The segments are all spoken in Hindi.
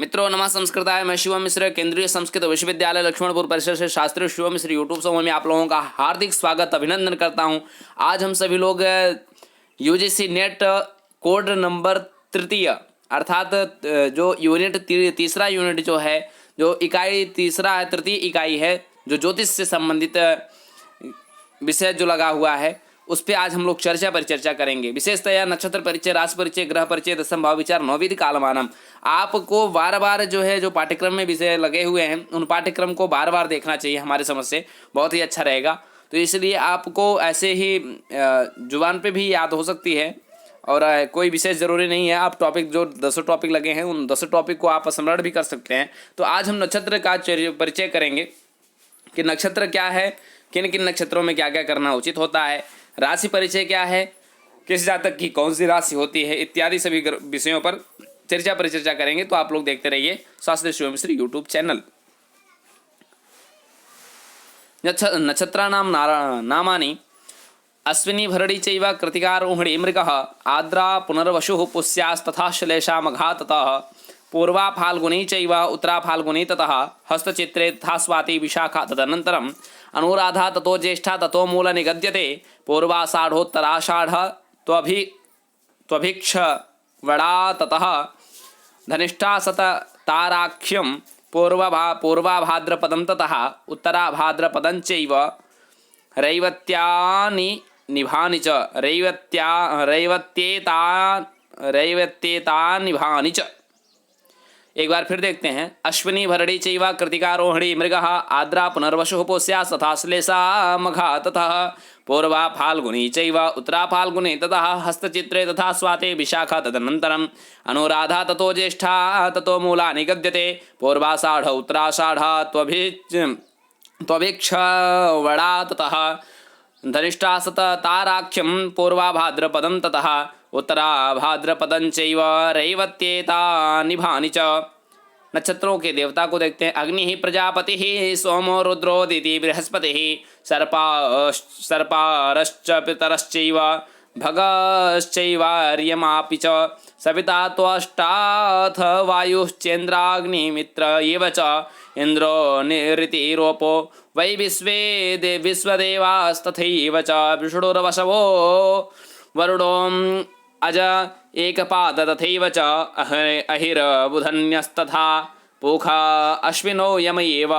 मित्रों नमः संस्कृताय। मैं शिवम मिश्र केंद्रीय संस्कृत विश्वविद्यालय लक्ष्मणपुर परिसर से शास्त्री शिवम मिश्र यूट्यूब समूह में आप लोगों का हार्दिक स्वागत अभिनंदन करता हूं। आज हम सभी लोग यूजीसी नेट कोड नंबर तृतीय अर्थात जो यूनिट तीसरा यूनिट जो है, जो इकाई तीसरा है, तृतीय इकाई है, जो ज्योतिष से संबंधित विषय जो लगा हुआ है, उस पर आज हम लोग चर्चा परिचर्चा करेंगे। विशेषतया नक्षत्र परिचय, राशि परिचय, ग्रह परिचय, दशम भाव विचार, नवविध कालमानम। आपको बार बार जो है, जो पाठ्यक्रम में विषय लगे हुए हैं, उन पाठ्यक्रम को बार बार देखना चाहिए। हमारे समझ से बहुत ही अच्छा रहेगा। तो इसलिए आपको ऐसे ही जुबान पे भी याद हो सकती है और कोई विशेष जरूरी नहीं है। आप टॉपिक जो 10 टॉपिक लगे हैं, उन 10 टॉपिक को आप स्मरण भी कर सकते हैं। तो आज हम नक्षत्र का परिचय करेंगे कि नक्षत्र क्या है, किन किन नक्षत्रों में क्या क्या करना उचित होता है, राशि परिचय क्या है, किस जातक की कौन सी राशि होती है, इत्यादि सभी विषयों पर चर्चा परिचर्चा करेंगे। तो आप लोग देखते रहिए शास्त्री शिवम मिश्र यूट्यूब चैनल। नक्षत्राणां नामानि अश्विनी भरणी चैव कृतिका रोहिणी मृगः आद्रा पुनर्वसुः पुष्यास्तथा श्लेषा मघा ततः पूर्वा फाल्गुनी चैव उत्तरा फाल्गुनी ततः हस्तचित्रे तथा स्वाति विशाखा तदनन्तरम् अनुराधा ततो ज्येष्ठा ततो मूल निगद्यते पूर्वाषाढ़ोत्तराषाढ़ त्वभिक्षवड़ा ततः धनिष्ठा सतताराख्यं पूर्वाभाद्रपदं ततः उत्तराभाद्रपदं चैव रैवत्यानि निभानि च रैवत्येतानिभानि च। एक बार फिर देखते हैं। अश्विनी भरणी चैव कृतिका रोहिणी मृगः आद्रा पुनर्वसुः पुष्या तथा श्लेषा मघा ततः पूर्वा फाल्गुनी चैव उत्तरा फाल्गुनी ततः हस्तचित्रे तथा स्वाते विशाखा तदनन्तरम् अनुराधा ततो ज्येष्ठा ततो मूला निगद्यते पूर्वाषाढ़ उत्तराषाढ़ त्वभिक्षवड़ा ततः धनिष्ठा सतताराख्यं पूर्वाभाद्रपदं ततः उत्तराभाद्रपदं चैव रैवत्येतानिभानि च। नक्षत्रों के देवता को देखते हैं। अग्नि ही प्रजापति ही सोमो रुद्रोदिति बृहस्पति ही सर्पारश्च पितरश्चैव भगश्चैवार्यमापि च सविता त्वष्टाथ वायुश्चेन्द्राग्निमित्र एव च इन्द्रो निरृतिरोपो वै विश्वदेवास्तथैव च विष्णुर्वशवो वरुणों अज एकपाद तथैव च अहिर्बुधन्यस्तथा पूखा अश्विनो यम एव।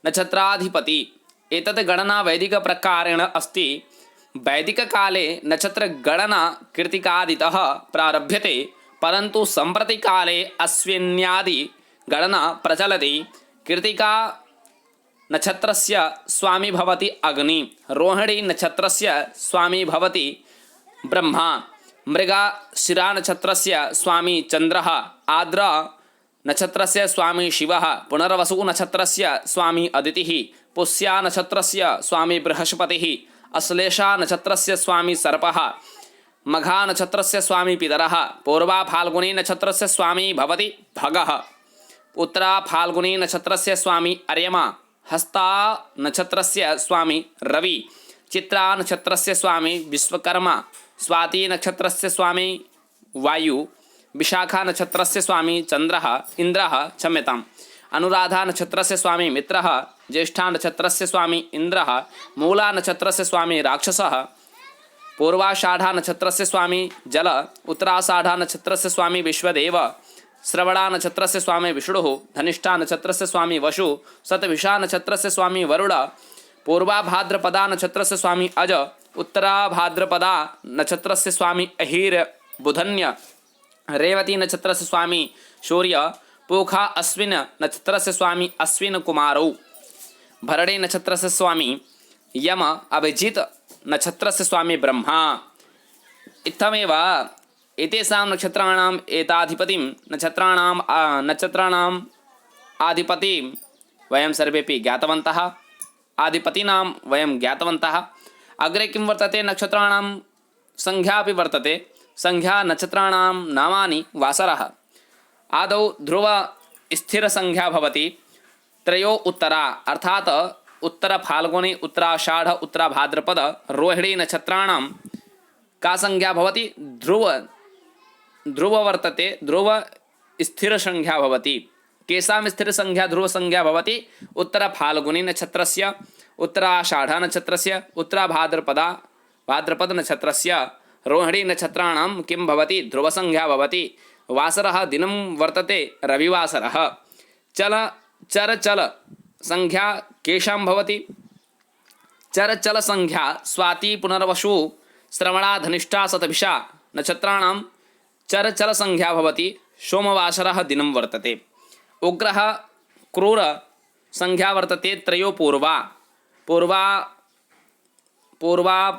नक्षत्राधिपति एतत् गणना वैदिक प्रकारेण अस्ति। वैदिक काले नक्षत्र गणना कृतिकादितः प्रारभ्यते, परंतु सम्प्रति काले अश्विन्यादि गणना प्रचलति। कृतिका नक्षत्रस्य स्वामी भवति अग्नि, रोहिणी नक्षत्रस्य स्वामी भवति ब्रह्मा, मृगशिरा नक्षत्रस्य स्वामी चंद्रः, आद्रा नक्षत्रस्य स्वामी शिवः, पुनर्वसु नक्षत्रस्य स्वामी अदितिः, पुष्या नक्षत्रस्य स्वामी बृहस्पतिः, अश्लेषा नक्षत्रस्य स्वामी सर्पः, मघा नक्षत्रस्य स्वामी पितरः, पूर्वा फाल्गुनी नक्षत्रस्य स्वामी भवति भगः, उत्तरा फाल्गुनी नक्षत्रस्य स्वामी अर्यमा, हस्ता नक्षत्रस्य स्वामी रवि, चित्रा नक्षत्रस्य स्वामी विश्वकर्मा, स्वाति नक्षत्रस्य स्वामी वायु, विशाखा नक्षत्रस्य स्वामी चंद्रः इंद्रः क्षम्यताम्, अनुराधा नक्षत्रस्य स्वामी मित्रः, ज्येष्ठा नक्षत्रस्य स्वामी इंद्रः, मूला नक्षत्रस्य स्वामी राक्षसः, पूर्वाषाढ़ा नक्षत्रस्य स्वामी जल, उत्तराषाढ़ा नक्षत्रस्य स्वामी विश्वदेव, श्रवणा नक्षत्रस्य स्वामी विष्णुः, धनिष्ठा नक्षत्रस्य स्वामी वसु, शतभिषा नक्षत्रस्य स्वामी वरुण, पूर्वाभाद्रपदा नक्षत्रस्य स्वामी अज, उत्तराभाद्रपदा नक्षत्रस्य स्वामी अहिर्बुधन्य, रेवती नक्षत्रस्य स्वामी सूर्य, पूखा अश्विन नक्षत्रस्य स्वामी अश्विन कुमारौ, भरणी नक्षत्रस्य स्वामी यम, अभिजित नक्षत्रस्य स्वामी ब्रह्मा। इत्थमेव एतेषां नक्षत्राणाम् एताधिपतिं नक्षत्राणाम् आधिपतिं वयं सर्वेपि ज्ञातवन्तः, आधिपतीनां वयं ज्ञातवन्तः। अग्रे किं वर्तते, नक्षत्राणां संख्या अपि वर्तते। संख्या नक्षत्राणां नामानि वासरः। आदौ ध्रुव स्थिर संख्या भवति, त्रयो उत्तरा अर्थात उत्तर फाल्गुनी, उत्तराषाढ़, उत्तराभाद्रपद, रोहिणी नक्षत्राणां का संज्ञा भवति ध्रुव वर्तते। ध्रुव स्थिर संज्ञा भवति। केषां स्थिर संज्ञा ध्रुव संज्ञा भवति? उत्तर फाल्गुनी नक्षत्रस्य, उत्तराषाढ़ नक्षत्रस्य, उत्तराभाद्रपदा भाद्रपद नक्षत्रस्य, रोहिणी नक्षत्राणां किं भवति? ध्रुव संज्ञा भवति। वासरः दिनं वर्तते रविवासरः। चल चर चल संज्ञा केषां भवति? चर चल संज्ञा स्वाति पुनर्वसु श्रवणा धनिष्ठा शतभिषा नक्षत्राणां चर चल संज्ञा भवति। सोमवासरः दिनं वर्तते। उग्रः क्रूर संज्ञा वर्तते त्रयो पूर्वा पूर्वा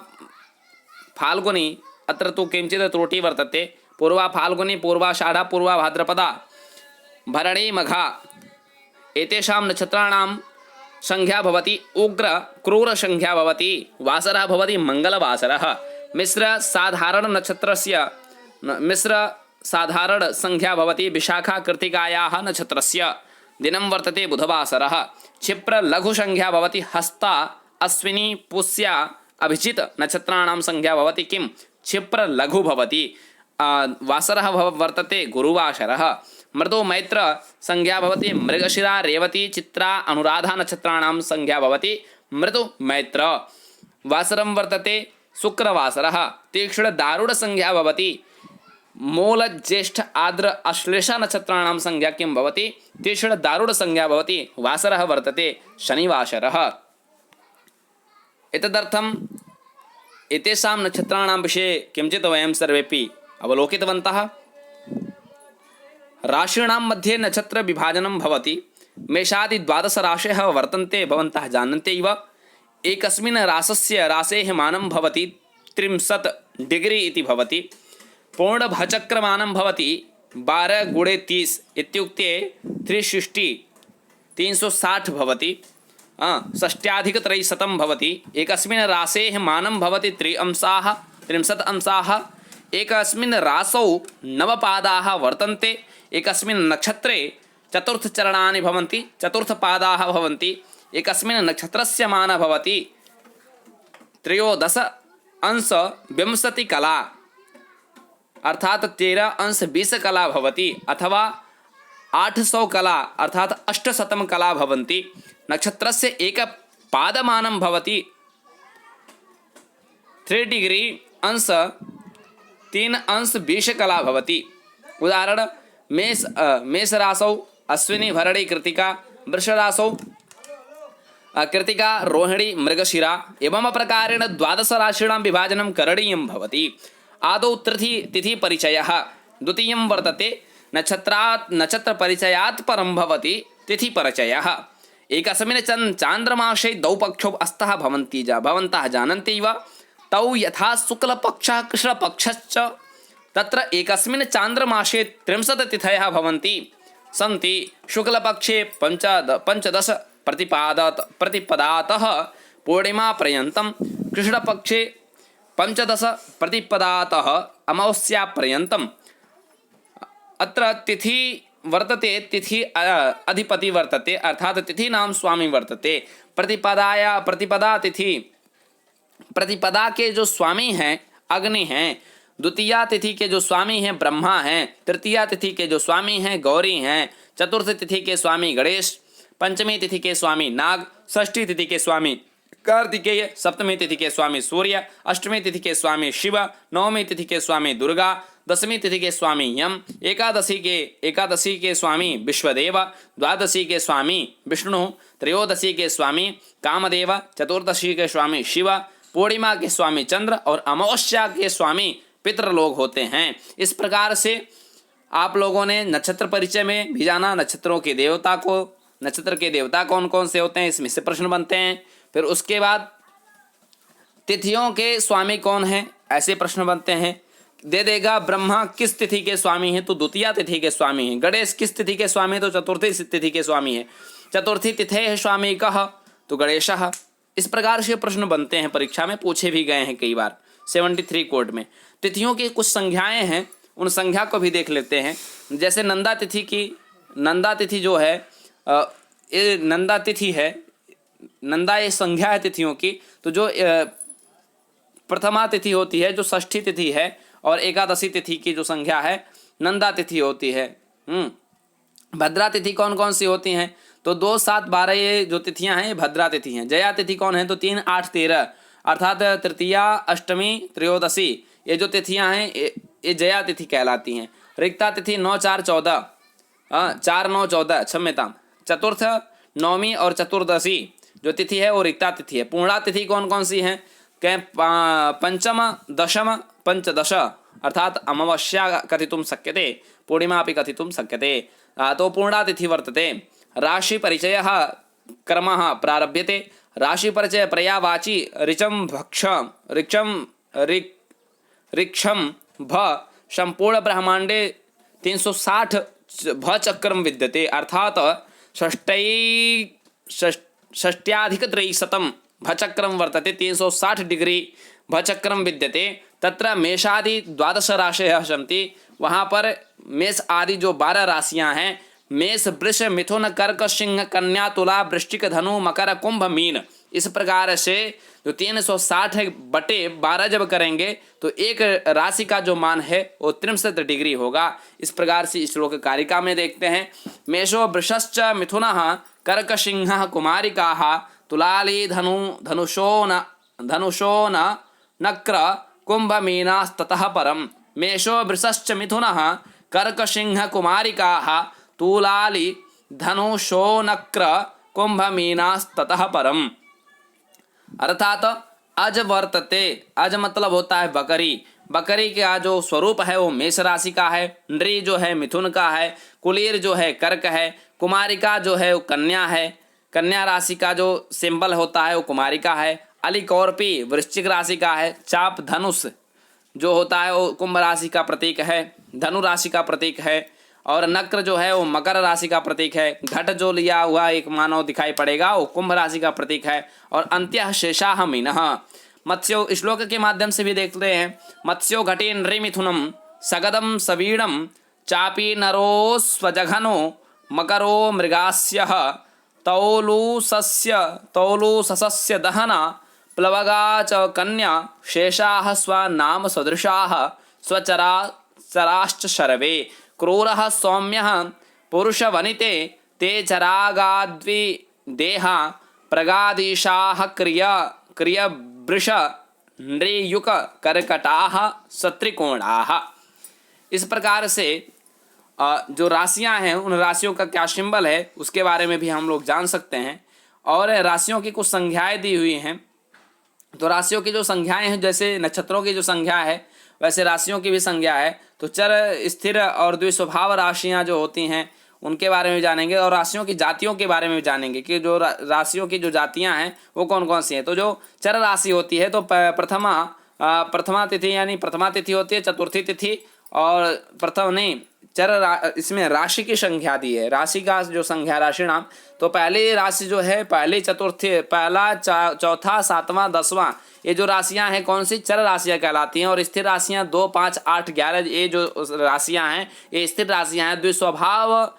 फाल्गुनी, अत्र तु किञ्चित् त्रुटिः वर्तते। पूर्वा फाल्गुनी, पूर्वाषाढा, पूर्वा भाद्रपदा, भरणी, मघा एतेषां नक्षत्राणां संज्ञा भवति उग्र क्रूर संज्ञा भवति। वासरः भवति मंगलवासरः। मिश्र साधारण संज्ञा भवति विशाखा कृत्तिकायाः नक्षत्रस्य। दिनं वर्तते बुधवासरः। क्षिप्र लघु संज्ञा भवति हस्ता अश्विनी पुष्या अभिजित नक्षत्राणां संज्ञा भवति किं? क्षिप्र लघु भवति। वासरः वर्तते गुरुवासरः। मृदु मैत्र संज्ञा भवति मृगशिरा रेवती चित्रा अनुराधा नक्षत्राणां संज्ञा भवति मृदु मैत्र। वासरं वर्तते शुक्रवासरः। तीक्ष्ण दारुण संज्ञा भवति मूल ज्येष्ठ आद्र अश्लेषा नक्षत्राणां संज्ञा किं भवति? तीक्ष्ण दारुण संज्ञा भवति। वासरः वर्तते शनिवासरः। एतदर्थम् एतेषां नक्षत्राणां विषये किञ्चित् वयं सर्वेपि अवलोकितवन्तः। राशीणां मध्ये नक्षत्र विभाजनं भवति। मेषादि 12 राशयः वर्तन्ते, भवन्तः जानन्ते एव। एकस्मिन् रासेः मानं भवति 30 डिग्री इति भवति। पूर्णभचक्रमानं भवति 12 × 30 इत्युक्ते 360 भवति। षष्ट्याधिकत्रयशतं भवति। एकस्मिन् रासेः मानं भवति 30 अंशाः। एकस्मिन् रासौ 9 पादाः वर्तन्ते। एकस्मिन् नक्षत्रे चतुर्थचरणानि भवन्ति, चतुर्थपादाः भवन्ति। एकस्मिन् नक्षत्रस्य मानः भवति 13 अंश 20 कला, अर्थात 13 अंश 20 कला भवति, अथवा 800 कला अर्थात 800 कला भवन्ति। नक्षत्रस्य एक पादमानं भवति 3 डिग्री अंश 3 अंश 20 कला भवति। उदाहरण मेष राशौ अश्विनी भरणी कृत्तिका, वृषराशौ कृत्तिका रोहिणी मृगशिरा एवं प्रकारेण 12 राशीणां विभाजनं करणीयं भवति। आदौ तिथि परिचयः। द्वितीयं वर्तते नक्षत्रपरिचयात् परं भवति तिथि परिचयः। एकस्मिन् चान्द्रमासे 2 पक्षौ अस्तः भवन्तः जानन्ति एव। तौ यथा शुक्लपक्षः कृष्णपक्षश्च। तत्र एकस्मिन् चान्द्रमासे 30 तिथयः भवन्ति सन्ति। शुक्लपक्षे 15 प्रतिपदातः पूर्णिमापर्यन्तं, कृष्णपक्षे 15 प्रतिपदातः अमावास्यापर्यन्तम्। अत्र तिथि वर्तते, तिथि अधिपति वर्तते, अर्थात तिथीनां स्वामी वर्तते। प्रतिपदा तिथि, प्रतिपदा के जो स्वामी हैं अग्नि हैं। द्वितीया तिथि के जो स्वामी हैं ब्रह्मा हैं। तृतीया तिथि के जो स्वामी हैं गौरी हैं। चतुर्थ तिथि के स्वामी गणेश। पंचमी तिथि के स्वामी नाग। षष्ठी तिथि के स्वामी कार्तिकेय। सप्तमी तिथि के स्वामी सूर्य। अष्टमी तिथि के स्वामी शिव। नवमी तिथि के स्वामी दुर्गा। दशमी तिथि के स्वामी यम। एकादशी के स्वामी विश्वदेव। द्वादशी के स्वामी विष्णु। त्रयोदशी के स्वामी कामदेव। चतुर्दशी के स्वामी शिव। पूर्णिमा के स्वामी चंद्र और अमावस्या के स्वामी पितृलोक होते हैं। इस प्रकार से आप लोगों ने नक्षत्र परिचय में भी जाना, नक्षत्रों के देवता को, नक्षत्र के देवता कौन कौन से होते हैं, इसमें से प्रश्न बनते हैं। फिर उसके बाद तिथियों के स्वामी कौन हैं, ऐसे प्रश्न बनते हैं। दे देगा ब्रह्मा किस तिथि के स्वामी हैं, तो द्वितीया तिथि के स्वामी हैं। गणेश किस तिथि के स्वामी हैं, तो चतुर्थी तिथि के स्वामी हैं। चतुर्थी तिथि स्वामी कह, तो गणेशः। इस प्रकार से प्रश्न बनते हैं, परीक्षा में पूछे भी गए हैं कई बार 73 कोड में। तिथियों की कुछ संज्ञाएं हैं, उन संज्ञा को भी देख लेते हैं। जैसे नंदा तिथि जो है, ये नंदा तिथि है। नंदा ये संज्ञा है तिथियों की। तो जो प्रथमा तिथि होती है, जो षष्ठी तिथि है, और एकादशी तिथि की जो संज्ञा है नंदा तिथि होती है। भद्रा तिथि कौन कौन सी होती हैं? तो 2, 7, 12 ये जो तिथियां हैं ये भद्रा तिथि हैं। जया तिथि कौन है? तो 3, 8, 13 अर्थात तृतीया, अष्टमी, त्रयोदशी ये जो तिथियां हैं ये जया तिथि कहलाती हैं। रिक्ता तिथि 9, 4, 14 4, 9, 14 क्षम्यताम। चतुर्थ, नौमी और चतुर्दशी जो तिथि है वो रिक्ता तिथि है। पूर्णा तिथि कौन कौन सी हैं? कहें पंचम, दशम, पंचदश अर्थात अमावस्या कथितुं शक्यते, पूर्णिमा अपि कथितुं शक्यते। तो पूर्णा तिथि वर्तते। राशि परिचय क्रमः प्रारभ्यते। राशि परिचय पर्यावाची ऋचं भक्ष ऋक्षं ऋक्षं भ संपूर्ण ब्रह्मांडे 360 भचक्रम विद्यते अर्थात षष्ट्याधिकत्रयशतं भचक्रम वर्तते। 360 डिग्री भचक्रम विद्यते। तत्र मेषादि 12 राशयः सन्ति। वहाँ पर मेष आदि जो 12 राशियाँ हैं, मेष, वृष, मिथुन, कर्क, सिंह, कन्या, तुला, वृश्चिक, धनु, मकर, कुंभ, मीन, इस प्रकार से जो 360 बटे 12 जब करेंगे तो एक राशि का जो मान है वो 63 डिग्री होगा। इस प्रकार से इस श्लोक कारिका में देखते हैं। मेषो वृषश्च मिथुनः कर्क सिंहः कुमारिकाः तुलाली धनुषो न नक्र कुंभ मीनास्ततः परम। मेषो वृषश्च मिथुनः कर्क सिंह कुमारिकाः तुलाली धनुषो नक्र कुंभ मीनास्ततः परम। अर्थात अज वर्तते, अज मतलब होता है बकरी। बकरी का जो स्वरूप है वो मेष राशि का है। नृ जो है मिथुन का है। कुलीर जो है कर्क है। कुमारिका जो है वो कन्या है। कन्या राशि का जो सिंबल होता है वो कुमारिका है। अलिकौर्पी वृश्चिक राशि का है। चाप धनुष जो होता है वो कुंभ राशि का प्रतीक है, धनु राशि का प्रतीक है। और नक्र जो है वो मकर राशि का प्रतीक है। घट जो लिया हुआ एक मानव दिखाई पड़ेगा वो कुंभ राशि का प्रतीक है। और अंत्य शेषाह मीनः। मत्स्यो श्लोक के माध्यम से भी देखते हैं। मत्स्यो घटे नृमिथुनम सगदम सवीणम चापी नरो स्वजघनो मकरो मृगास्यः तौलुसस्य दहना प्लवगा च कन्या शेषाः स्वनाम सदृशाः स्वचराश्च शर्वे क्रूरः सौम्यः पुरुषवनिते ते चरागाद्वि देहा प्रगादीशाः क्रियवृष नृयुक कर्कटाः सत्रिकोणाः। इस प्रकार से जो राशियां हैं उन राशियों का क्या सिंबल है उसके बारे में भी हम लोग जान सकते हैं। और राशियों की कुछ संख्याएं दी हुई हैं। तो राशियों की जो संख्याएं हैं, जैसे नक्षत्रों की जो संख्या है वैसे राशियों की भी संख्या है। तो चर, स्थिर और द्विस्वभाव राशियां जो होती हैं उनके बारे में जानेंगे। और राशियों की जातियों के बारे में भी जानेंगे कि जो राशियों की जो जातियां हैं वो कौन कौन सी हैं। तो जो चर राशि होती है तो प्रथमा तिथि यानी प्रथमा तिथि होती है, चतुर्थी तिथि और प्रथम नहीं इसमें राशि की संख्या दी है। राशि का जो संख्या राशि नाम, तो पहली राशि जो है पहली चतुर्थी, पहला चौथा सातवां दसवां ये जो राशियां हैं कौन सी? चर राशियां कहलाती हैं। और स्थिर राशियां 2, 5, 8, 11 ये जो राशियां हैं ये स्थिर राशियां हैं। स्वभाव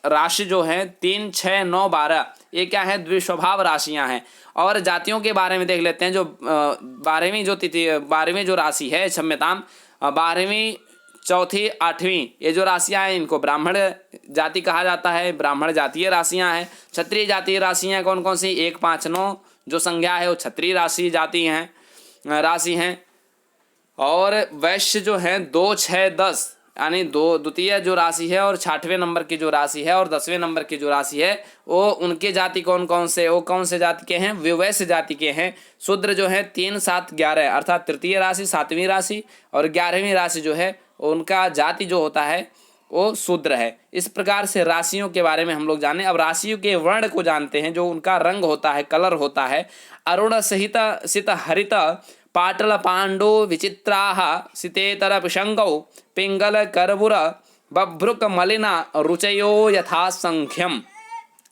राशि जो है 3, 6, 9, 12 ये क्या है? द्विस्वभाव राशियां हैं। और जातियों के बारे में देख लेते हैं। जो 12वीं जो राशि है, क्षम्यताम 12वीं, चौथी, 8वीं ये जो राशियां हैं इनको ब्राह्मण जाति कहा जाता है। ब्राह्मण जातीय राशियां हैं। क्षत्रिय जातीय राशियां कौन कौन सी? 1, 5, 9 जो संज्ञा है वो क्षत्रिय राशि जाति हैं। और वैश्य जो है 2, 6, 10 यानी द्वितीय जो राशि है और 6वें नंबर की जो राशि है और 10वें नंबर की जो राशि है वो उनके जाति कौन कौन से? वो कौन से जाति के हैं? विवैश्य जाति के हैं। शूद्र जो है 3, 7, 11 अर्थात तृतीय राशि, 7वीं राशि और 11वीं राशि जो है उनका जाति जो होता है वो शूद्र है। इस प्रकार से राशियों के बारे में हम लोग जाने। अब राशियों के वर्ण को जानते हैं, जो उनका रंग होता है, कलर होता है। अरुण सहित सित हरित पाटल पांडु विचित्राः सितेतर पिशंगौ पिंगल करबुर बभ्रुक मलिना रुचयो यथा संख्यम।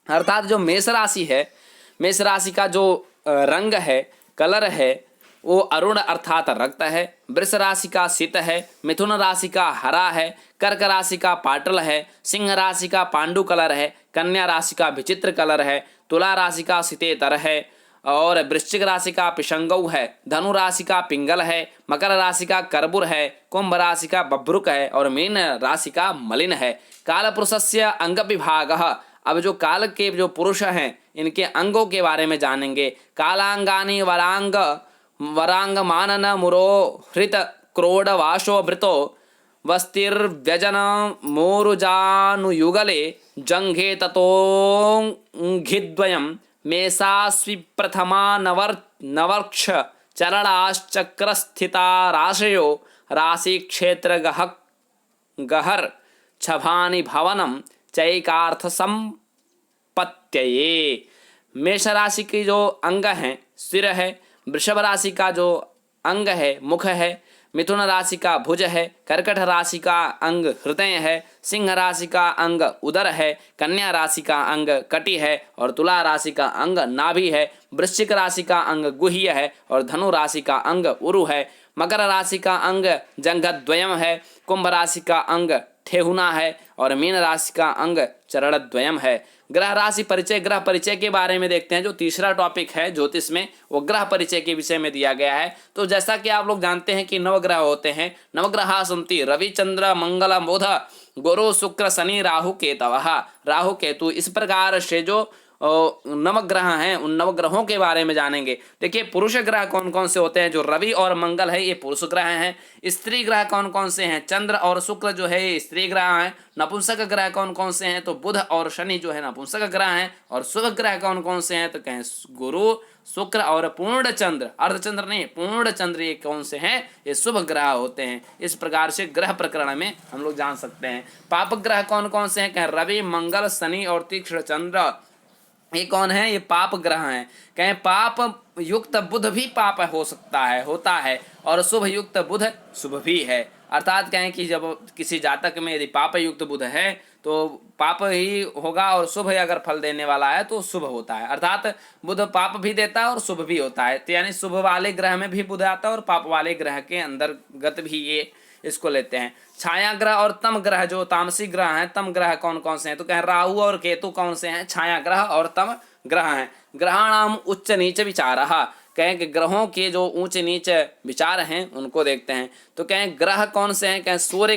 अर्थात जो मेष राशि है, मेष राशि का जो रंग है, कलर है वो अरुण अर्थात रक्त है। वृष राशि का शीत है। मिथुन राशि का हरा है। कर्क राशि का पाटल है। सिंह राशि का पांडु कलर है। कन्या राशि का विचित्र कलर है। तुला राशि का सितेतर है। और वृश्चिक राशि का पिशंगौ है, धनु राशि का पिंगल है, मकर राशि का करबुर है, कुंभ राशि का बभ्रुक है और मीन राशि का मलिन है। काल पुरुषस्य अंग विभाग। अब जो काल के जो पुरुष हैं इनके अंगों के बारे में जानेंगे। कालांगानी वरांग वरांग मानन मुरोहृत क्रोड वाशो भृतो वस्तिर्व्यजन मोरुजानुयुगले जंघे ततोंघिद्वयम् मेषास्वि प्रथमा नवर्क्ष चरणाश्चक्रस्थिता राशयो राशि क्षेत्र गहर छभानि भवनम चैकार्थ संपत्त्यये। मेष राशि की जो अंग हैं सिर है, वृषभ राशि का जो अंग है मुख है, मिथुन राशि का भुज है, कर्कट राशि का अंग हृदय है, सिंह राशि का अंग उदर है, कन्या राशि का अंग कटी है और तुला राशि का अंग नाभि है, वृश्चिक राशि का अंग गुह्य है और धनु राशि का अंग उरु है, मकर राशि का अंग जंघद्वयम है, कुंभ राशि का अंग ठेहुना है और मीन राशि का अंग चरणद्वयम है। ग्रह राशि परिचय, ग्रह परिचय के बारे में देखते हैं। जो तीसरा टॉपिक है ज्योतिष में वो ग्रह परिचय के विषय में दिया गया है। तो जैसा कि आप लोग जानते हैं कि नवग्रह होते हैं, नवग्रहा सन्ति रवि चंद्र मंगल बुध गुरु शुक्र शनि राहु केतवः। राहु केतु इस प्रकार से जो नवग्रह हैं उन नवग्रहों के बारे में जानेंगे। देखिए पुरुष ग्रह कौन कौन से होते हैं, जो रवि और मंगल है ये पुरुष ग्रह हैं। स्त्री ग्रह कौन कौन से हैं, चंद्र और शुक्र जो है स्त्री ग्रह हैं। नपुंसक ग्रह कौन कौन से हैं, तो बुध और शनि जो है नपुंसक ग्रह हैं। और शुभ ग्रह कौन कौन से हैं, तो कहें गुरु शुक्र और पूर्ण चंद्र, अर्धचंद्र नहीं पूर्ण चंद्र, ये कौन से हैं, ये शुभ ग्रह होते हैं। इस प्रकार से ग्रह प्रकरण में हम लोग जान सकते हैं। पाप ग्रह कौन कौन से हैं, कहें रवि मंगल शनि और तीक्ष्ण चंद्र, ये कौन है, ये पाप ग्रह हैं। कहें पाप युक्त बुध भी पाप हो सकता है, होता है, और शुभ युक्त बुध शुभ भी है। अर्थात कहें कि जब किसी जातक में यदि पाप युक्त बुध है तो पाप ही होगा और शुभ अगर फल देने वाला है तो शुभ होता है। अर्थात बुध पाप भी देता है और शुभ भी होता है। तो यानी शुभ वाले ग्रह में भी बुध आता है और पाप वाले ग्रह के अंतर्गत भी ये इसको लेते हैं। छाया ग्रह और तम ग्रह, जो तामसिक ग्रह हैं, तम ग्रह कौन कौन से हैं, तो कहें राहु और केतु कौन से हैं, छाया ग्रह और तम ग्रह हैं। ग्रहाणाम उच्च नीच विचारः, कहें कि ग्रहों के जो ऊंच नीच विचार हैं उनको देखते हैं। तो कहें ग्रह कौन से हैं, कहें सूर्य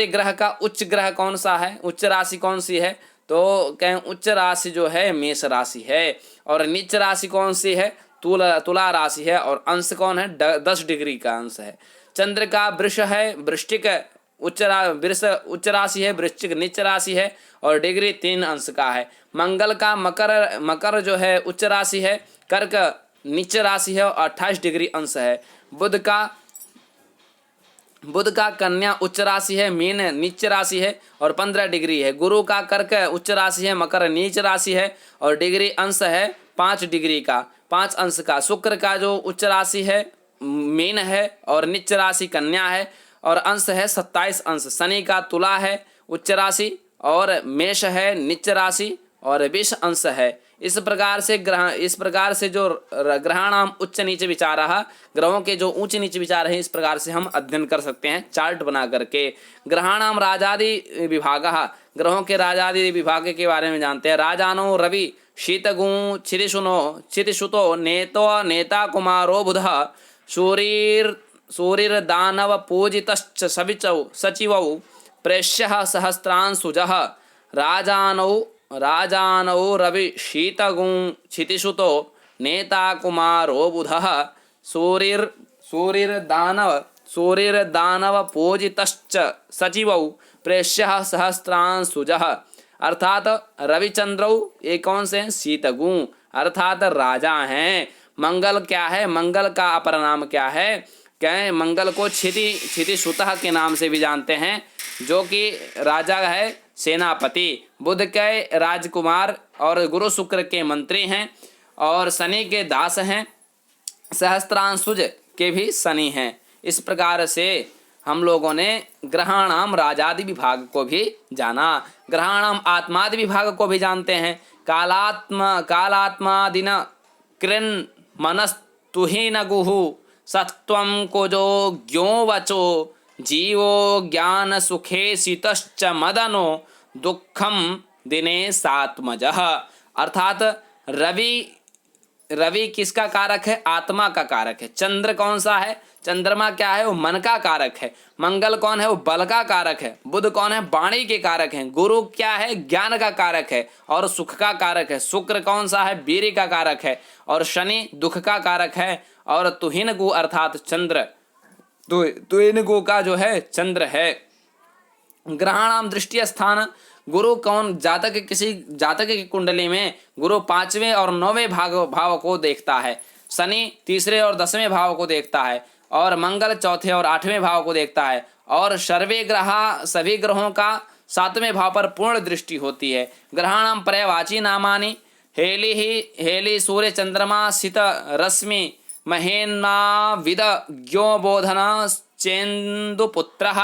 ग्रह का उच्च ग्रह कौन सा है, उच्च राशि कौन सी है, तो कहें उच्च राशि जो है मेष राशि है। और नीच राशि कौन सी है, तुला राशि है। और अंश कौन है, 10 डिग्री का अंश है। चंद्र का वृष है, वृश्चिक उच्च राशि है, वृश्चिक नीच राशि है और डिग्री 3 अंश का है। मंगल का मकर जो है उच्च राशि है, कर्क नीच राशि है और 28 डिग्री अंश है। बुध का कन्या उच्च राशि है, मीन नीच राशि है और 15 डिग्री है। गुरु का कर्क उच्च राशि है, मकर नीच राशि है और डिग्री अंश है 5 डिग्री का, 5 अंश का। शुक्र का जो उच्च राशि है मीन है और नीच राशि कन्या है और अंश है 27 अंश। शनि का तुला है उच्च राशि और मेष है नीच राशि और 20 अंश है। इस प्रकार से जो ग्रहाणाम उच्च नीच विचारः, ग्रहों के जो ऊंच नीच विचार हैं इस प्रकार से हम अध्ययन कर सकते हैं चार्ट बना करके। ग्रहाणाम राजादि विभागः, ग्रहों के राजादि विभाग के बारे में जानते हैं। राजानो रवि शीतगुं क्षितिशुतो नेता कुमारो बुधः सूरिर्दानव पूजितश्च सचिवौ प्रेष्यः सहस्रांशुजः। राजानौ रवि शीतगुं क्षितिशुतो नेता कुमारो बुधः सूरिर्दानव पूजितश्च सचिवौ प्रेष्यः सहस्रांशुजः। अर्थात रविचंद्रौ ये कौन से हैं, शीतगुं अर्थात राजा हैं। मंगल क्या है, मंगल का अपर नाम क्या है, क्या है, मंगल को क्षितिशुतः के नाम से भी जानते हैं, जो कि राजा है सेनापति। बुध के राजकुमार और गुरु शुक्र के मंत्री हैं और शनि के दास हैं, सहस्त्रांशुज के भी शनि हैं। इस प्रकार से हम लोगों ने ग्रहाणाम राजादि विभाग को भी जाना। ग्रहाणाम आत्मादि विभाग को भी जानते हैं। कालात्मादिन कृन् मनस्तुहीन गुहु सत्वं कुजो ज्ञो वचो जीवो ज्ञान सुखे शीतश्च मदनो दुखम दिने सात्मजः। अर्थात रवि किसका कारक है? आत्मा का कारक है। चंद्र कौन सा है? चंद्रमा क्या है? वो मन का कारक है। मंगल कौन है? वो बल का कारक है। बुध कौन है? वाणी के कारक है। गुरु क्या है? ज्ञान का कारक है और सुख का कारक है। शुक्र कौन सा है? वीर्य का कारक है। और शनि दुख का कारक है। और तुहिन गु अर्थात चंद्र, तुहिन गु का जो है चंद्र है। ग्रहाणाम दृष्टि स्थान, गुरु कौन? जातक, किसी जातक की कुंडली में गुरु 5वें और 9वें भाव को देखता है। शनि 3रे और 10वें भाव को देखता है और मंगल 4थे और 8वें भाव को देखता है। और सर्वे ग्रह, सभी ग्रहों का 7वें भाव पर पूर्ण दृष्टि होती है। ग्रहाणाम पर्यायवाची नामानि हेली सूर्य चंद्रमा सित रश्मि महेन्ना विद ज्ञोबोधन चेन्दुपुत्रः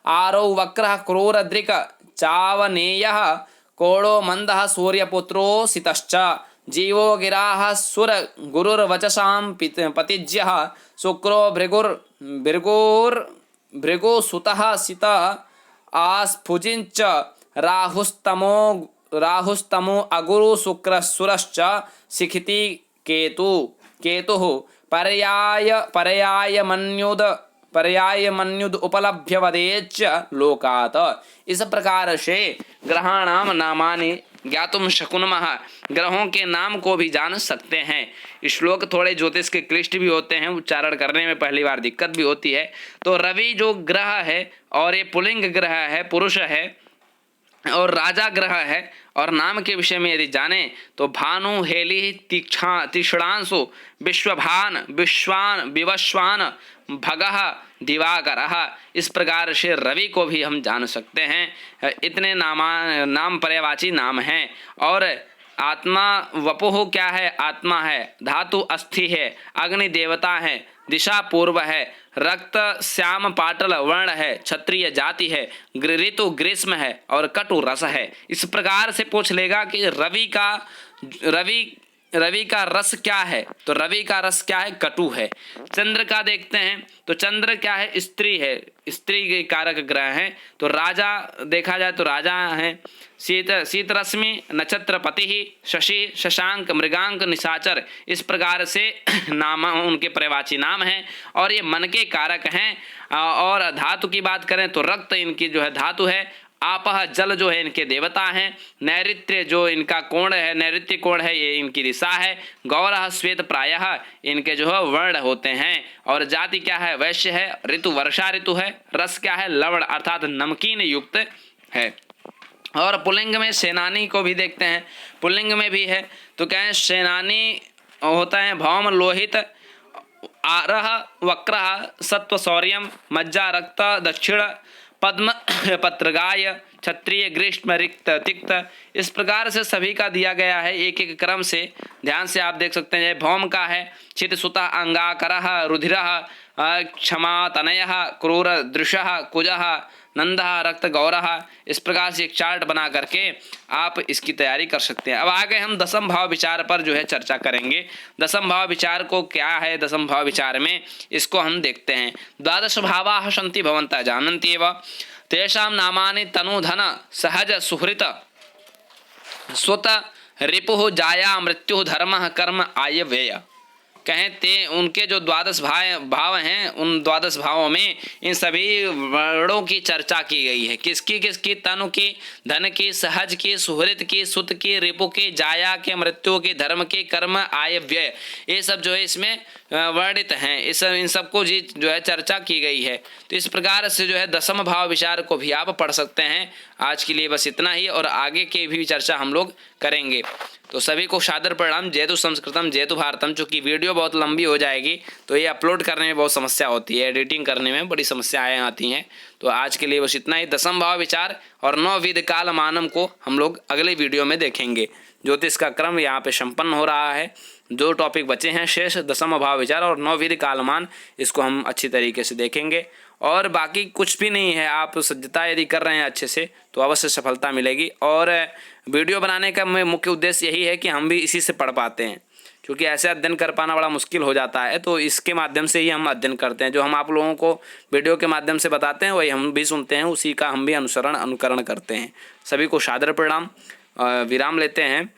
आरौ वक्रः क्रूरदृक् चावनेयः कोणो मंदः सूर्यपुत्रो सितश्च जीवो गिराः सुर गुरुर्वचसां पतिज्यः शुक्रो भृगुसुतः सितः आस्फुजिञ्च राहुस्तमो अगुरु शुक्रः सुरश्च शिखिति केतुः पर्यायमन्युद उपलभ्यवदेच्च लोकात्। इस प्रकार से ग्रहाणाम नामानि ज्ञातुम शकुनमः, ग्रहों के नाम को भी जान सकते हैं। श्लोक थोड़े ज्योतिष के क्लिष्ट भी होते हैं, उच्चारण करने में पहली बार दिक्कत भी होती है। तो रवि जो ग्रह है और ये पुल्लिंग ग्रह है, पुरुष है और राजा ग्रह है। और नाम के विषय में यदि जाने तो भानु हेली तीक्ष्णांशु विवस्वान भगः दिवाकरः, इस प्रकार से रवि को भी हम जान सकते हैं। इतने नाम पर्यायवाची नाम हैं। और आत्मा वपुः क्या है? आत्मा है। धातु अस्थि है। अग्नि देवता है। दिशा पूर्व है। रक्त श्याम पाटल वर्ण है। क्षत्रिय जाति है। ऋतु ग्रीष्म है और कटु रस है। इस प्रकार से पूछ लेगा कि रवि का रस क्या है? तो रवि का रस क्या है? कटु है। चंद्र का देखते हैं तो चंद्र क्या है? स्त्री है, स्त्री के कारक ग्रह हैं। तो राजा देखा जाए तो राजा है। शीतरश्मि नक्षत्रपति शशि शशांक मृगांक निशाचर, इस प्रकार से नाम उनके पर्यायवाची नाम हैं और ये मन के कारक हैं। और धातु की बात करें तो रक्त इनकी जो है धातु है। आपह जल जो है इनके देवता हैं। नैऋत्य जो इनका कोण है, नैऋत्य कोण है, ये इनकी दिशा है। गौरह श्वेत प्रायः इनके जो है वर्ण होते हैं। और जाति क्या है? वैश्य है। ऋतु वर्षा ऋतु है। रस क्या है? लवण अर्थात नमकीन युक्त है। और पुल्लिंग में सेनानी को भी देखते हैं। पुल्लिंग में भी है तो क्या है? सेनानी होता है भौम लोहित आरह वक्रः सत्व शौर्यम मज्जा रक्त दक्षिण पद्म पत्रगाय क्षत्रिय ग्रीष्म रिक्त तिक्त, इस प्रकार से सभी का दिया गया है एक एक क्रम से। ध्यान से आप देख सकते हैं। भौम का है चित सुता अंगाकरः रुधिरः क्षमा तनयः क्रूर दृशः कुजः नंदः रक्त गौरः, इस प्रकार से एक चार्ट बना करके आप इसकी तैयारी कर सकते हैं। अब आगे हम दसम भाव विचार पर जो है चर्चा करेंगे। दसम भाव विचार को क्या है? दसम भाव विचार में इसको हम देखते हैं। द्वादश भावाः सन्ति भवन्तः जानन्ति एव, तेषां नामानि तनुधन सहज सुहृत स्वत रिपुः जाया मृत्युः धर्मः कर्म आय व्यय। कहते उनके जो द्वादश भाव हैं, उन द्वादश भावों में इन सभी वर्णों की चर्चा की गई है। किसकी? तनु की, धन की, सहज की, सुहृत की, सुत की, रिपु की, जाया के, मृत्यु की, धर्म की, कर्म आय व्यय, ये सब जो है इसमें वर्णित हैं। इन सबको जी जो है चर्चा की गई है। तो इस प्रकार से जो है दसम भाव विचार को भी आप पढ़ सकते हैं। आज के लिए बस इतना ही, और आगे की भी चर्चा हम लोग करेंगे। तो सभी को सादर प्रणाम। जयतु संस्कृतम जयतु भारतम। चूँकि वीडियो बहुत लंबी हो जाएगी तो ये अपलोड करने में बहुत समस्या होती है, एडिटिंग करने में बड़ी समस्याएं आती हैं। तो आज के लिए बस इतना ही। दसम भाव विचार और 9 विध काल मानम को हम लोग अगले वीडियो में देखेंगे। ज्योतिष का क्रम यहाँ पे संपन्न हो रहा है। 2 टॉपिक बचे हैं शेष, दसम भाव विचार और 9 विध कालमान, इसको हम अच्छी तरीके से देखेंगे। और बाकी कुछ भी नहीं है, आप सज्जता यदि कर रहे हैं अच्छे से तो अवश्य सफलता मिलेगी। और वीडियो बनाने का मुख्य उद्देश्य यही है कि हम भी इसी से पढ़ पाते हैं, क्योंकि ऐसे अध्ययन कर पाना बड़ा मुश्किल हो जाता है। तो इसके माध्यम से ही हम अध्ययन करते हैं। जो हम आप लोगों को वीडियो के माध्यम से बताते हैं वही हम भी सुनते हैं, उसी का हम भी अनुकरण करते हैं। सभी को सादर प्रणाम। विराम लेते हैं।